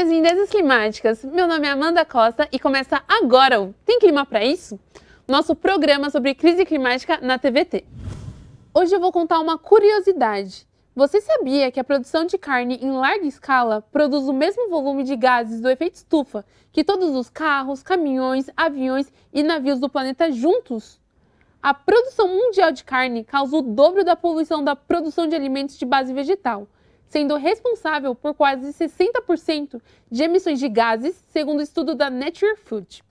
minhas lindezas climáticas! Meu nome é Amanda Costa e começa agora o Tem Clima Pra Isso? Nosso programa sobre crise climática na TVT. Hoje eu vou contar uma curiosidade. Você sabia que a produção de carne em larga escala produz o mesmo volume de gases do efeito estufa que todos os carros, caminhões, aviões e navios do planeta juntos? A produção mundial de carne causa o dobro da poluição da produção de alimentos de base vegetal, sendo responsável por quase 60% de emissões de gases, segundo o estudo da Nature Food.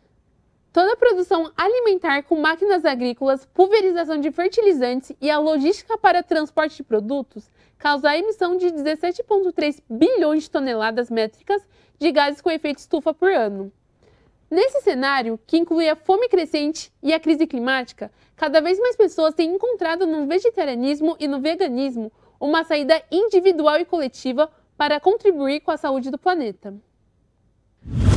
Toda a produção alimentar com máquinas agrícolas, pulverização de fertilizantes e a logística para transporte de produtos causa a emissão de 17,3 bilhões de toneladas métricas de gases com efeito estufa por ano. Nesse cenário, que inclui a fome crescente e a crise climática, cada vez mais pessoas têm encontrado no vegetarianismo e no veganismo uma saída individual e coletiva para contribuir com a saúde do planeta.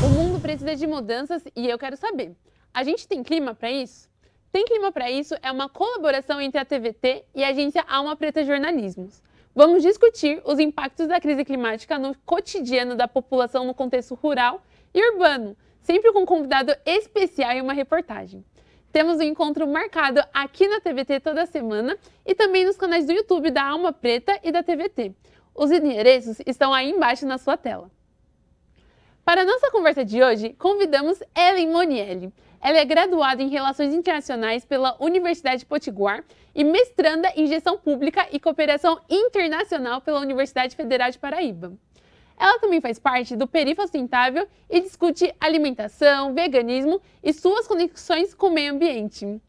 O mundo precisa de mudanças e eu quero saber, a gente tem clima para isso? Tem Clima para Isso é uma colaboração entre a TVT e a agência Alma Preta Jornalismos. Vamos discutir os impactos da crise climática no cotidiano da população no contexto rural e urbano, sempre com um convidado especial e uma reportagem. Temos um encontro marcado aqui na TVT toda semana e também nos canais do YouTube da Alma Preta e da TVT. Os endereços estão aí embaixo na sua tela. Para a nossa conversa de hoje, convidamos Ellen Monielli. Ela é graduada em Relações Internacionais pela Universidade Potiguar e mestranda em Gestão Pública e Cooperação Internacional pela Universidade Federal de Paraíba. Ela também faz parte do Perifa Sustentável e discute alimentação, veganismo e suas conexões com o meio ambiente.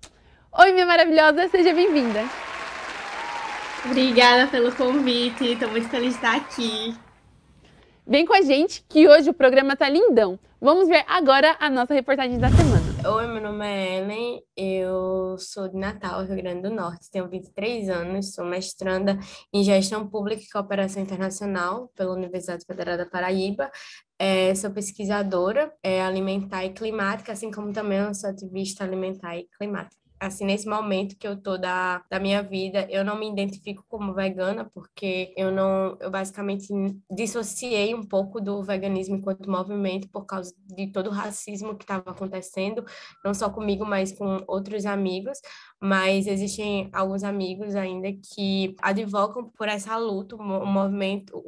Oi, minha maravilhosa, seja bem-vinda. Obrigada pelo convite, estou muito feliz de estar aqui. Vem com a gente que hoje o programa tá lindão. Vamos ver agora a nossa reportagem da semana. Oi, meu nome é Ellen, eu sou de Natal, Rio Grande do Norte, tenho 23 anos, sou mestranda em Gestão Pública e Cooperação Internacional pela Universidade Federal da Paraíba, sou pesquisadora alimentar e climática, assim como também eu sou ativista alimentar e climática. Assim, nesse momento que eu tô da minha vida, eu não me identifico como vegana, porque eu basicamente dissociei um pouco do veganismo enquanto movimento por causa de todo o racismo que estava acontecendo, não só comigo, mas com outros amigos, mas existem alguns amigos ainda que advogam por essa luta, o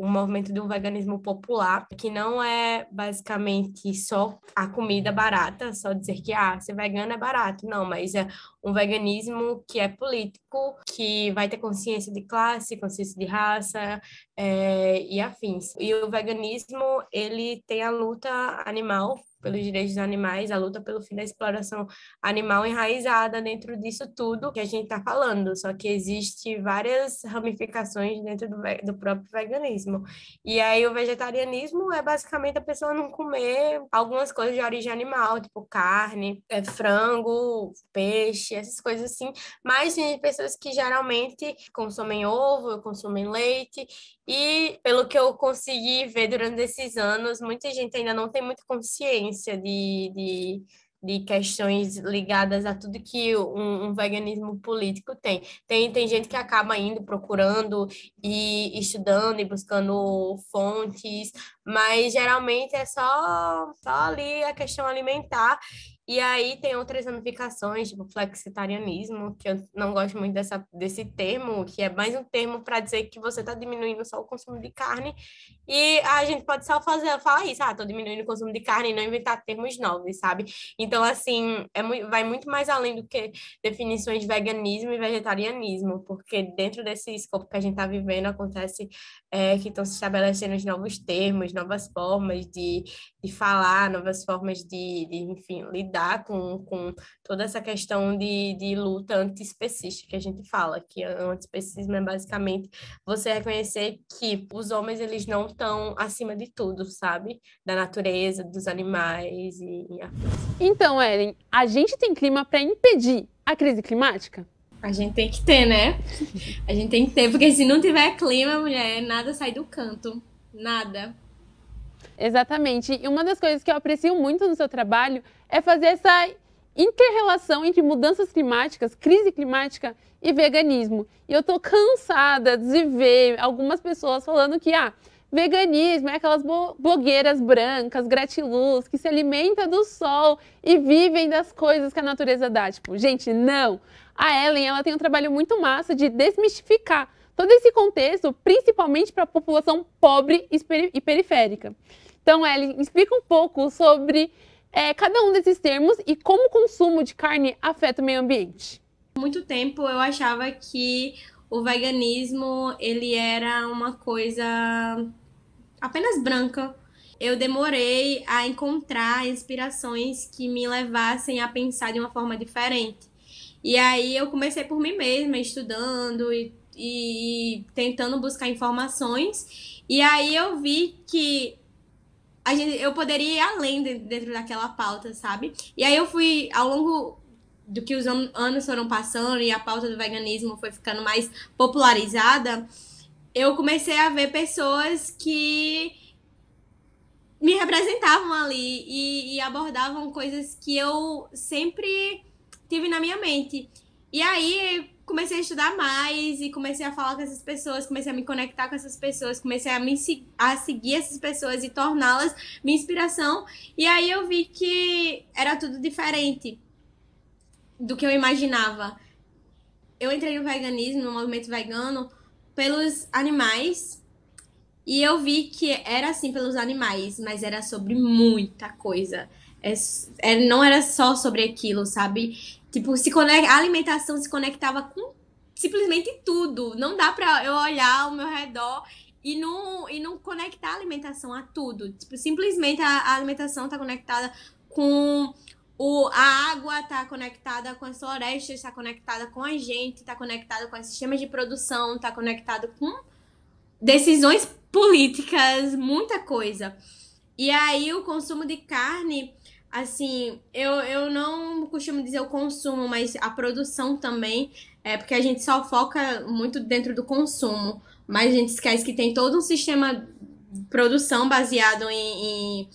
movimento do veganismo popular, que não é basicamente só a comida barata, só dizer que ser vegano é barato, não, mas é um veganismo que é político, que vai ter consciência de classe, consciência de raça e afins. E o veganismo, ele tem a luta animal, pelos direitos dos animais, a luta pelo fim da exploração animal enraizada dentro disso tudo que a gente está falando, só que existe várias ramificações dentro do próprio veganismo. E aí o vegetarianismo é basicamente a pessoa não comer algumas coisas de origem animal, tipo carne, frango, peixe, essas coisas assim, mas tem pessoas que geralmente consomem ovo, consomem leite, e pelo que eu consegui ver durante esses anos, muita gente ainda não tem muita consciência de questões ligadas a tudo que um veganismo político tem. Tem gente que acaba indo, procurando e estudando e buscando fontes, mas geralmente é só ali a questão alimentar. E aí tem outras ramificações, tipo flexitarianismo, que eu não gosto muito desse termo, que é mais um termo para dizer que você está diminuindo só o consumo de carne, e a gente pode só falar isso, estou diminuindo o consumo de carne e não inventar termos novos, sabe? Então, assim, vai muito mais além do que definições de veganismo e vegetarianismo, porque dentro desse escopo que a gente está vivendo, acontece que estão se estabelecendo os novos termos, novas formas de falar, novas formas enfim, lidar com toda essa questão de luta antiespecista que a gente fala, que o antiespecismo é basicamente você reconhecer que os homens, eles não estão acima de tudo, sabe? Da natureza, dos animais e afins. Então, Ellen, a gente tem clima para impedir a crise climática? A gente tem que ter, né? A gente tem que ter, porque se não tiver clima, mulher, nada sai do canto. Nada. Exatamente. E uma das coisas que eu aprecio muito no seu trabalho é fazer essa inter-relação entre mudanças climáticas, crise climática e veganismo. E eu tô cansada de ver algumas pessoas falando que veganismo é aquelas blogueiras brancas, gratiluz, que se alimentam do sol e vivem das coisas que a natureza dá. Tipo, gente, não! A Ellen, ela tem um trabalho muito massa de desmistificar todo esse contexto, principalmente para a população pobre e periférica. Então, Ellen, explica um pouco sobre cada um desses termos e como o consumo de carne afeta o meio ambiente. Por muito tempo eu achava que o veganismo ele era uma coisa apenas branca. Eu demorei a encontrar inspirações que me levassem a pensar de uma forma diferente. E aí eu comecei por mim mesma, estudando e tentando buscar informações. E aí eu vi que eu poderia ir além dentro daquela pauta, sabe? E aí eu fui, ao longo do que os anos foram passando e a pauta do veganismo foi ficando mais popularizada, eu comecei a ver pessoas que me representavam ali e abordavam coisas que eu sempre tive na minha mente. E aí comecei a estudar mais e comecei a falar com essas pessoas, comecei a me conectar com essas pessoas, comecei a seguir essas pessoas e torná-las minha inspiração. E aí eu vi que era tudo diferente do que eu imaginava. Eu entrei no veganismo, no movimento vegano, pelos animais. E eu vi que era assim pelos animais, mas era sobre muita coisa. Não era só sobre aquilo, sabe? Tipo, a alimentação se conectava com simplesmente tudo. Não dá pra eu olhar ao meu redor e não conectar a alimentação a tudo. Tipo, simplesmente a alimentação tá conectada com a água, tá conectada com as florestas, tá conectada com a gente, tá conectada com os sistemas de produção, tá conectado com decisões políticas, muita coisa. E aí o consumo de carne, assim, eu não costumo dizer o consumo, mas a produção também, porque a gente só foca muito dentro do consumo, mas a gente esquece que tem todo um sistema de produção baseado em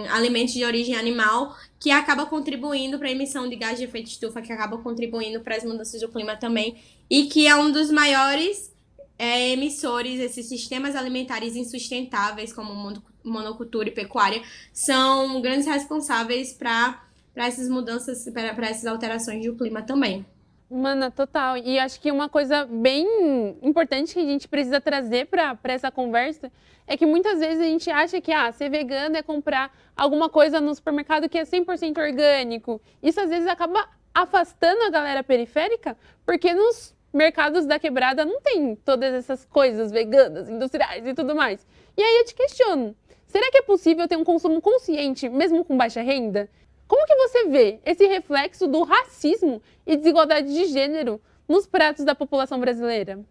alimentos de origem animal, que acaba contribuindo para a emissão de gás de efeito estufa, que acaba contribuindo para as mudanças do clima também, e que é um dos maiores emissores. Esses sistemas alimentares insustentáveis, como monocultura e pecuária, são grandes responsáveis para essas mudanças, para essas alterações do clima também. Mana, total. E acho que uma coisa bem importante que a gente precisa trazer para essa conversa é que muitas vezes a gente acha que ser vegano é comprar alguma coisa no supermercado que é 100% orgânico. Isso às vezes acaba afastando a galera periférica, porque nos mercados da quebrada não tem todas essas coisas veganas, industriais e tudo mais. E aí eu te questiono, será que é possível ter um consumo consciente mesmo com baixa renda? Como que você vê esse reflexo do racismo e desigualdade de gênero nos pratos da população brasileira?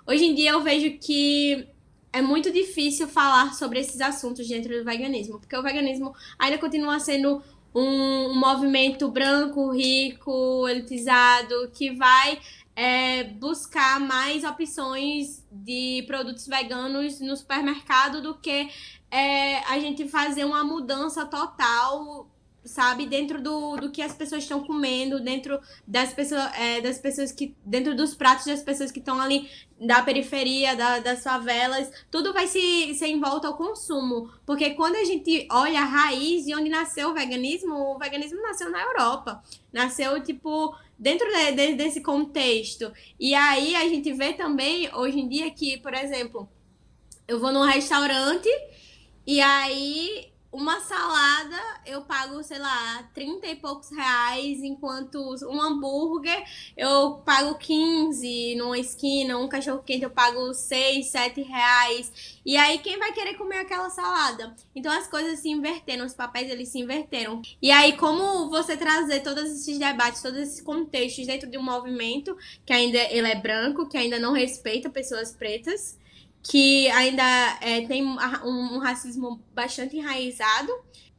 Hoje em dia eu vejo que é muito difícil falar sobre esses assuntos dentro do veganismo, porque o veganismo ainda continua sendo um movimento branco, rico, elitizado, que vai buscar mais opções de produtos veganos no supermercado do que a gente fazer uma mudança total, sabe, dentro do que as pessoas estão comendo, dentro das pessoas que, dentro dos pratos das pessoas que estão ali da periferia, das favelas, tudo vai ser em volta ao consumo, porque quando a gente olha a raiz de onde nasceu o veganismo nasceu na Europa, nasceu, tipo, dentro desse contexto, e aí a gente vê também, hoje em dia, que, por exemplo, eu vou num restaurante e aí uma salada eu pago, sei lá, 30 e poucos reais, enquanto um hambúrguer eu pago 15 numa esquina, um cachorro-quente eu pago 6, 7 reais. E aí quem vai querer comer aquela salada? Então as coisas se inverteram, os papéis eles se inverteram. E aí como você trazer todos esses debates, todos esses contextos dentro de um movimento que ainda ele é branco, que ainda não respeita pessoas pretas, que ainda tem um racismo bastante enraizado,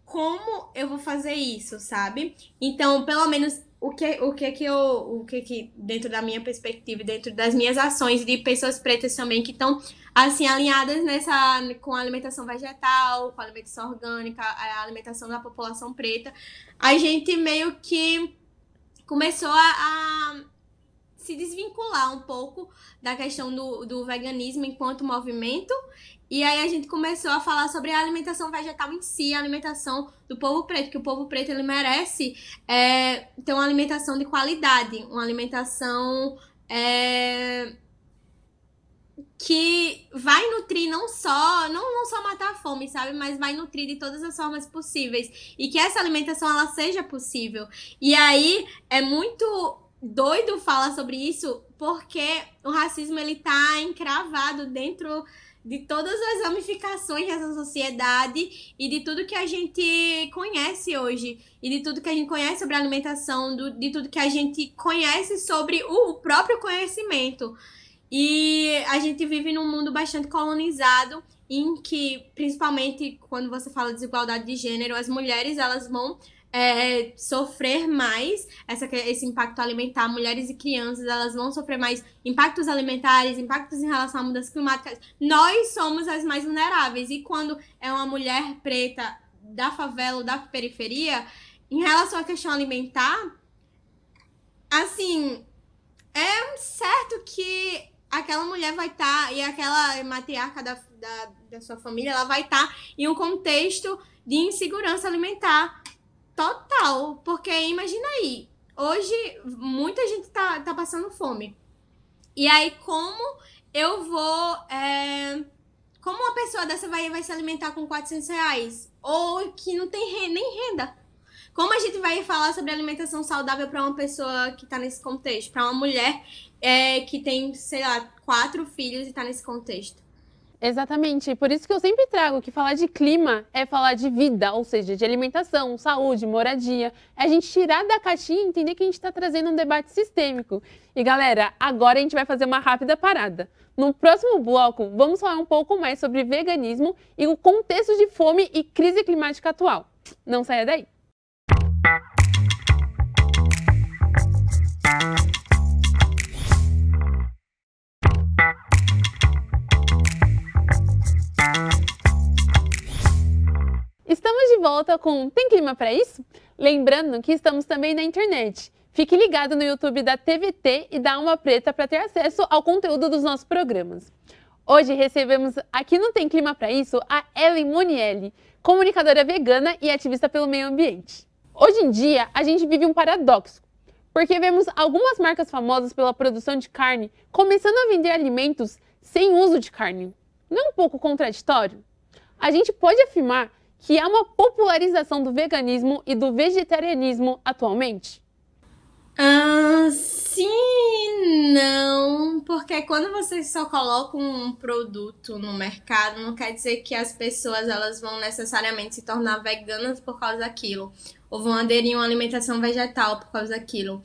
como eu vou fazer isso, sabe? Então, pelo menos, o que dentro da minha perspectiva, dentro das minhas ações de pessoas pretas também, que estão, assim, alinhadas com a alimentação vegetal, com a alimentação orgânica, a alimentação da população preta, a gente meio que começou a se desvincular um pouco da questão do veganismo enquanto movimento. E aí a gente começou a falar sobre a alimentação vegetal em si, a alimentação do povo preto, que o povo preto ele merece ter uma alimentação de qualidade, uma alimentação que vai nutrir não só matar a fome, sabe? Mas vai nutrir de todas as formas possíveis. E que essa alimentação, ela seja possível. E aí, é muito doido falar sobre isso, porque o racismo, ele tá encravado dentro de todas as ramificações dessa sociedade e de tudo que a gente conhece hoje. E de tudo que a gente conhece sobre a alimentação, de tudo que a gente conhece sobre o próprio conhecimento. E a gente vive num mundo bastante colonizado, em que, principalmente quando você fala de desigualdade de gênero, as mulheres elas vão sofrer mais esse impacto alimentar. Mulheres e crianças elas vão sofrer mais impactos alimentares, impactos em relação a mudanças climáticas. Nós somos as mais vulneráveis. E quando é uma mulher preta da favela ou da periferia, em relação à questão alimentar, assim, é certo que aquela mulher vai estar, e aquela matriarca da sua família, ela vai estar em um contexto de insegurança alimentar total. Porque imagina aí, hoje muita gente tá passando fome. E aí como eu vou... como uma pessoa dessa vai se alimentar com R$400? Ou que não tem nem renda? Como a gente vai falar sobre alimentação saudável para uma pessoa que está nesse contexto? Para uma mulher que tem, sei lá, 4 filhos e está nesse contexto? Exatamente, por isso que eu sempre trago que falar de clima é falar de vida, ou seja, de alimentação, saúde, moradia. É a gente tirar da caixinha e entender que a gente está trazendo um debate sistêmico. E galera, agora a gente vai fazer uma rápida parada. No próximo bloco, vamos falar um pouco mais sobre veganismo e o contexto de fome e crise climática atual. Não saia daí! Estamos de volta com Tem Clima Pra Isso? Lembrando que estamos também na internet. Fique ligado no YouTube da TVT e da Alma Preta para ter acesso ao conteúdo dos nossos programas. Hoje recebemos aqui no Tem Clima Pra Isso a Ellen Monielli, comunicadora vegana e ativista pelo meio ambiente. Hoje em dia, a gente vive um paradoxo, porque vemos algumas marcas famosas pela produção de carne começando a vender alimentos sem uso de carne. Não é um pouco contraditório? A gente pode afirmar que há uma popularização do veganismo e do vegetarianismo atualmente? Sim, não, porque quando você só coloca um produto no mercado, não quer dizer que as pessoas elas vão necessariamente se tornar veganas por causa daquilo, ou vão aderir a uma alimentação vegetal por causa daquilo.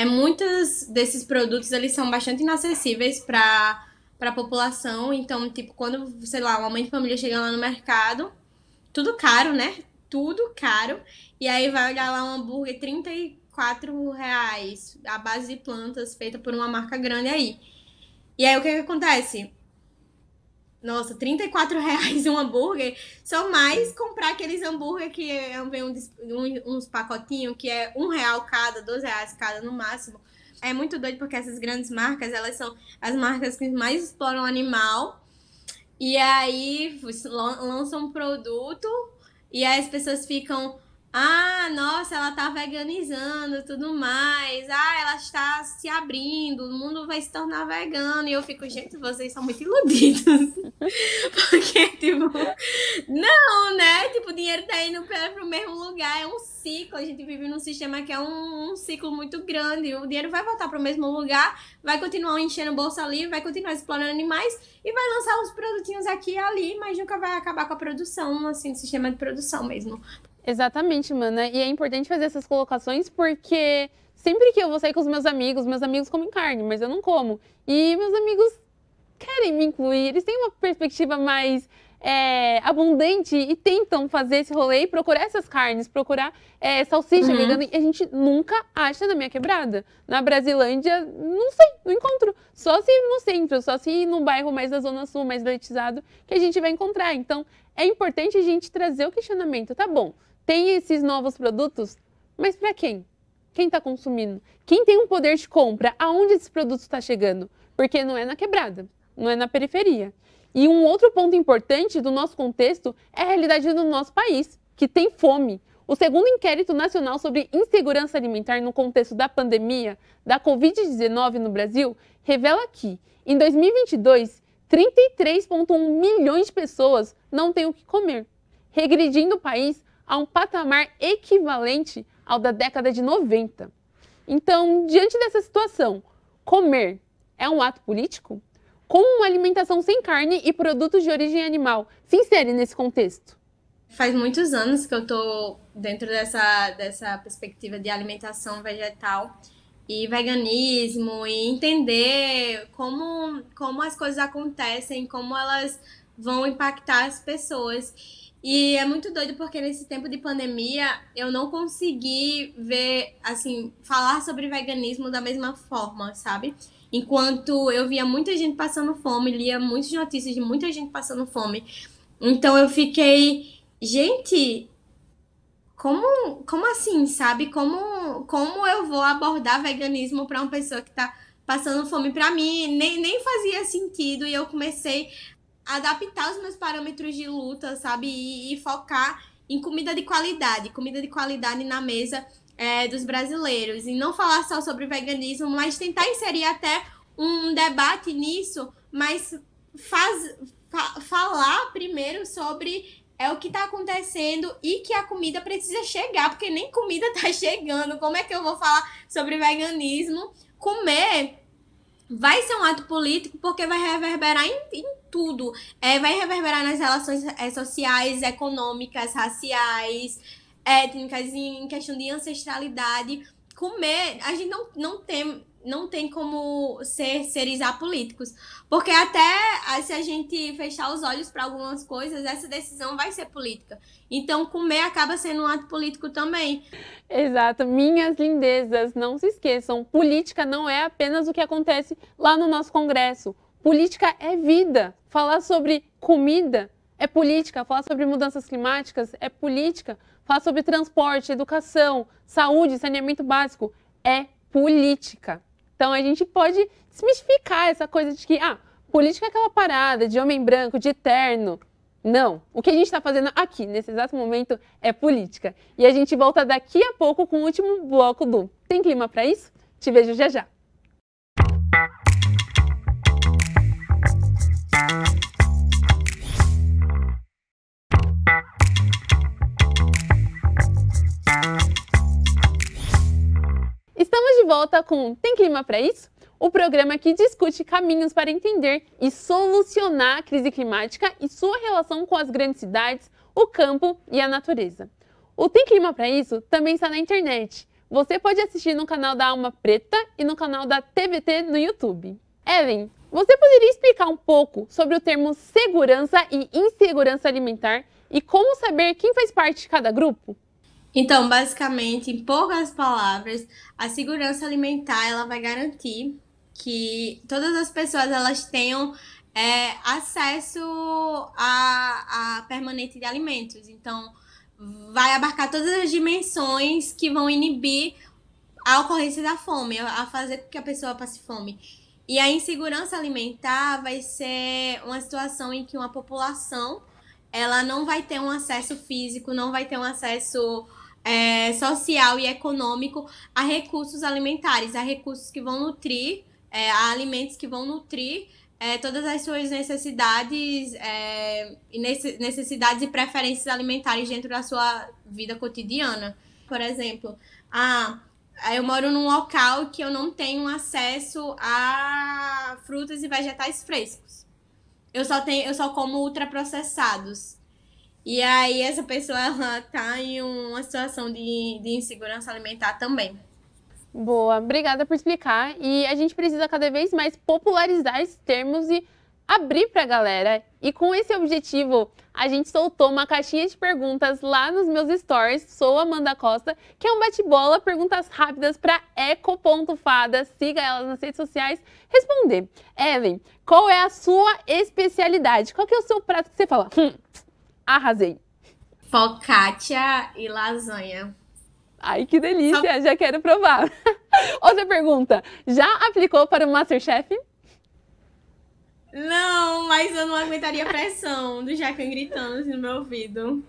Muitos desses produtos, eles são bastante inacessíveis para a população, então, tipo, quando, sei lá, uma mãe de família chega lá no mercado, tudo caro, né? Tudo caro. E aí vai olhar lá um hambúrguer R$34, à base de plantas, feita por uma marca grande aí. E aí o que acontece? Nossa, R$34 um hambúrguer, só mais comprar aqueles hambúrguer que vem uns pacotinhos que é R$1 cada, R$2 cada no máximo. É muito doido porque essas grandes marcas, elas são as marcas que mais exploram o animal. E aí lançam um produto e aí as pessoas ficam, nossa, ela tá veganizando e tudo mais, ela está se abrindo, o mundo vai se tornar vegano. E eu fico, gente, vocês são muito iludidos. Porque, tipo, não, né? Tipo, o dinheiro tá indo pro mesmo lugar, é um ciclo, a gente vive num sistema que é um ciclo muito grande, o dinheiro vai voltar pro mesmo lugar, vai continuar enchendo bolsa ali, vai continuar explorando animais e vai lançar uns produtinhos aqui e ali, mas nunca vai acabar com a produção, assim, o sistema de produção mesmo. Exatamente, mana. E é importante fazer essas colocações porque sempre que eu vou sair com os meus amigos comem carne, mas eu não como. E meus amigos querem me incluir, eles têm uma perspectiva mais abundante e tentam fazer esse rolê e procurar essas carnes, procurar salsicha vegana. E a gente nunca acha na minha quebrada. Na Brasilândia, não sei, não encontro. Só se no centro, só se no bairro mais da Zona Sul, mais elitizado, que a gente vai encontrar. Então, é importante a gente trazer o questionamento. Tá bom, tem esses novos produtos, mas para quem? Quem está consumindo? Quem tem um poder de compra? Aonde esse produto está chegando? Porque não é na quebrada, não é na periferia. E um outro ponto importante do nosso contexto é a realidade do nosso país, que tem fome. O segundo inquérito nacional sobre insegurança alimentar no contexto da pandemia da Covid-19 no Brasil revela que, em 2022, 33,1 milhões de pessoas não têm o que comer, regredindo o país a um patamar equivalente ao da década de 90. Então, diante dessa situação, comer é um ato político? Como uma alimentação sem carne e produtos de origem animal se insere nesse contexto? Faz muitos anos que eu tô dentro dessa perspectiva de alimentação vegetal e veganismo e entender como as coisas acontecem, como elas vão impactar as pessoas. E é muito doido porque nesse tempo de pandemia eu não consegui ver, assim, falar sobre veganismo da mesma forma, sabe? Enquanto eu via muita gente passando fome, lia muitas notícias de muita gente passando fome. Então eu fiquei, gente, como assim, sabe? Como eu vou abordar veganismo para uma pessoa que tá passando fome? Para mim, nem fazia sentido e eu comecei a adaptar os meus parâmetros de luta, sabe? E focar em comida de qualidade na mesa dos brasileiros. E não falar só sobre veganismo, mas tentar inserir até um debate nisso, mas falar primeiro sobre o que está acontecendo e que a comida precisa chegar, porque nem comida está chegando. Como é que eu vou falar sobre veganismo? Comer vai ser um ato político porque vai reverberar em tudo. Vai reverberar nas relações sociais, econômicas, raciais, étnicas, em questão de ancestralidade. Comer, a gente não tem como seres apolíticos. Porque até se a gente fechar os olhos para algumas coisas, essa decisão vai ser política. Então, comer acaba sendo um ato político também. Exato. Minhas lindezas, não se esqueçam. Política não é apenas o que acontece lá no nosso Congresso. Política é vida. Falar sobre comida é política. Falar sobre mudanças climáticas é política. Falar sobre transporte, educação, saúde, saneamento básico é política. Então, a gente pode desmistificar essa coisa de que, política é aquela parada de homem branco, de terno. Não. O que a gente está fazendo aqui, nesse exato momento, é política. E a gente volta daqui a pouco com o último bloco do Tem Clima para isso? Te vejo já já. Estamos de volta com Tem Clima para isso? O programa que discute caminhos para entender e solucionar a crise climática e sua relação com as grandes cidades, o campo e a natureza. O Tem Clima para isso também está na internet. Você pode assistir no canal da Alma Preta e no canal da TVT no YouTube. Ellen, você poderia explicar um pouco sobre o termo segurança e insegurança alimentar e como saber quem faz parte de cada grupo? Então, basicamente, em poucas palavras, a segurança alimentar ela vai garantir que todas as pessoas elas tenham acesso a permanente de alimentos. Então, vai abarcar todas as dimensões que vão inibir a ocorrência da fome, a fazer com que a pessoa passe fome. E a insegurança alimentar vai ser uma situação em que uma população ela não vai ter um acesso físico, não vai ter um acesso social e econômico a recursos alimentares, a recursos que vão nutrir, a alimentos que vão nutrir todas as suas necessidades, necessidades e preferências alimentares dentro da sua vida cotidiana. Por exemplo, eu moro num local que eu não tenho acesso a frutas e vegetais frescos. Eu só como ultraprocessados. E aí essa pessoa ela tá em uma situação de insegurança alimentar também. Boa, obrigada por explicar. E a gente precisa cada vez mais popularizar esses termos e abrir para a galera. E com esse objetivo, a gente soltou uma caixinha de perguntas lá nos meus stories. Sou Amanda Costa, que é um bate-bola, perguntas rápidas para eco.fada. Siga elas nas redes sociais. Responder. Ellen, qual é a sua especialidade? Qual que é o seu prato que você fala? Arrasei. Focaccia e lasanha. Ai, que delícia, já quero provar. Outra pergunta, já aplicou para o MasterChef? Não, mas eu não aguentaria a pressão do Jacan gritando assim no meu ouvido.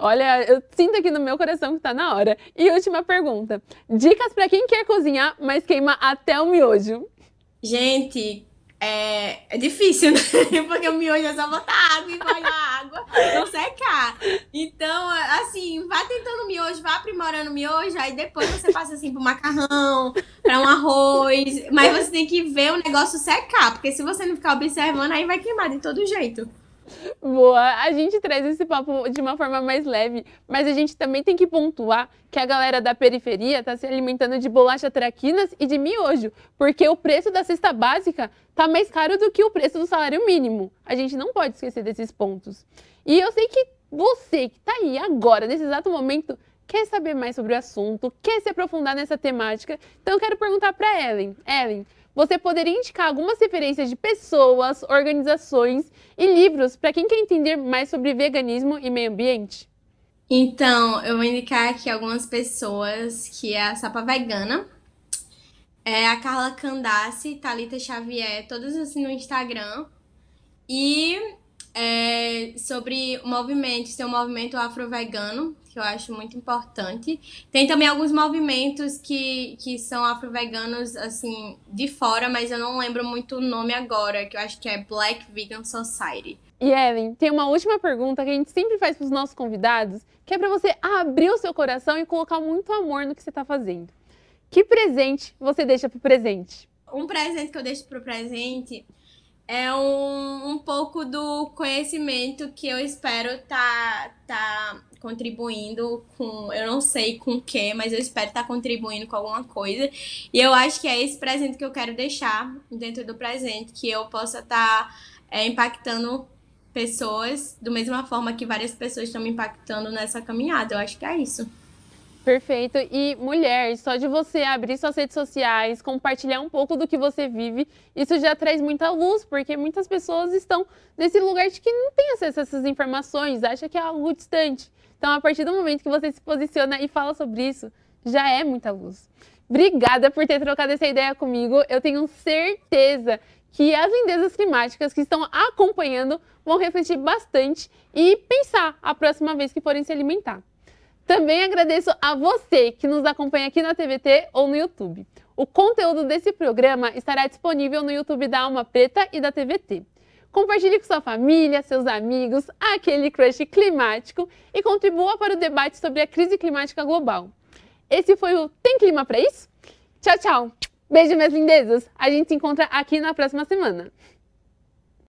Olha, eu sinto aqui no meu coração que tá na hora. E última pergunta, dicas para quem quer cozinhar, mas queima até o miojo. Gente, é difícil, né? Porque o miojo é só botar água e molhar a água, não secar. Então, assim, vá tentando o miojo, vá aprimorando o miojo, aí depois você passa assim pro macarrão, para um arroz. Mas você tem que ver o negócio secar, porque se você não ficar observando, aí vai queimar de todo jeito. Boa, a gente traz esse papo de uma forma mais leve, mas a gente também tem que pontuar que a galera da periferia tá se alimentando de bolacha traquinas e de miojo, porque o preço da cesta básica tá mais caro do que o preço do salário mínimo. A gente não pode esquecer desses pontos. E eu sei que você que tá aí agora, nesse exato momento, quer saber mais sobre o assunto, quer se aprofundar nessa temática, então eu quero perguntar para Ellen. Ellen, você poderia indicar algumas referências de pessoas, organizações e livros para quem quer entender mais sobre veganismo e meio ambiente? Então, eu vou indicar aqui algumas pessoas, que é a Sapa Vegana, a Carla Candace, Thalita Xavier, todas assim no Instagram. E sobre movimentos, tem o movimento afro-vegano, que eu acho muito importante. Tem também alguns movimentos que são afro-veganos, assim, de fora, mas eu não lembro muito o nome agora, que eu acho que é Black Vegan Society. E Ellen, tem uma última pergunta que a gente sempre faz para os nossos convidados, que é para você abrir o seu coração e colocar muito amor no que você está fazendo. Que presente você deixa para o presente? Um presente que eu deixo para o presente é um pouco do conhecimento que eu espero tá contribuindo com, eu não sei com o que, mas eu espero estar contribuindo com alguma coisa. E eu acho que é esse presente que eu quero deixar dentro do presente, que eu possa estar impactando pessoas da mesma forma que várias pessoas estão me impactando nessa caminhada. Eu acho que é isso. Perfeito. E mulher, só de você abrir suas redes sociais, compartilhar um pouco do que você vive, isso já traz muita luz, porque muitas pessoas estão nesse lugar de que não tem acesso a essas informações, acha que é algo distante. Então, a partir do momento que você se posiciona e fala sobre isso, já é muita luz. Obrigada por ter trocado essa ideia comigo. Eu tenho certeza que as lindezas climáticas que estão acompanhando vão refletir bastante e pensar a próxima vez que forem se alimentar. Também agradeço a você que nos acompanha aqui na TVT ou no YouTube. O conteúdo desse programa estará disponível no YouTube da Alma Preta e da TVT. Compartilhe com sua família, seus amigos, aquele crush climático e contribua para o debate sobre a crise climática global. Esse foi o Tem Clima Pra Isso? Tchau, tchau! Beijo, minhas lindezas! A gente se encontra aqui na próxima semana.